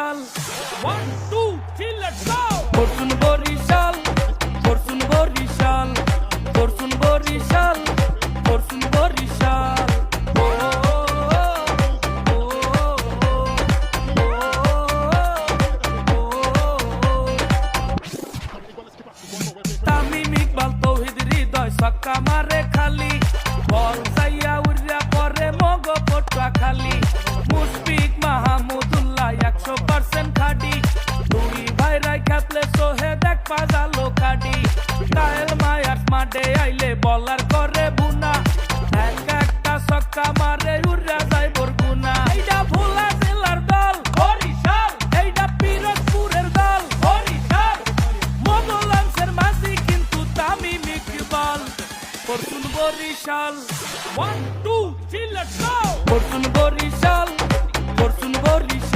Barishal 1 2 3 let's go Fortune Barishal Fortune Barishal Fortune Barishal Fortune Barishal Tamim Iqbal Towhid Hridoy ছক্কা মারে খালি বল যাইয়া উড়িয়া পরে মগ পটুয়া খালি মুশফিক মাহমুদুল্লাহ 100% খাডি দুই ভাইরাই খেপলে সোহে দেখ পাজালো কাডি কায়েল মায়ার মাঠে আইলে বলার করে বুনা এক একটা ছক্কা মারে উড়িয়া যায় বরগুনা এইটা ভোলা জেলার দল বরিশাল এইটা পিরোজপুরের দল বরিশাল মোগলাংশের মাঝি কিন্তু Tamim Iqbal fortune Barishal 1 2 3 let's go Fortune Barishal Fortune Barishal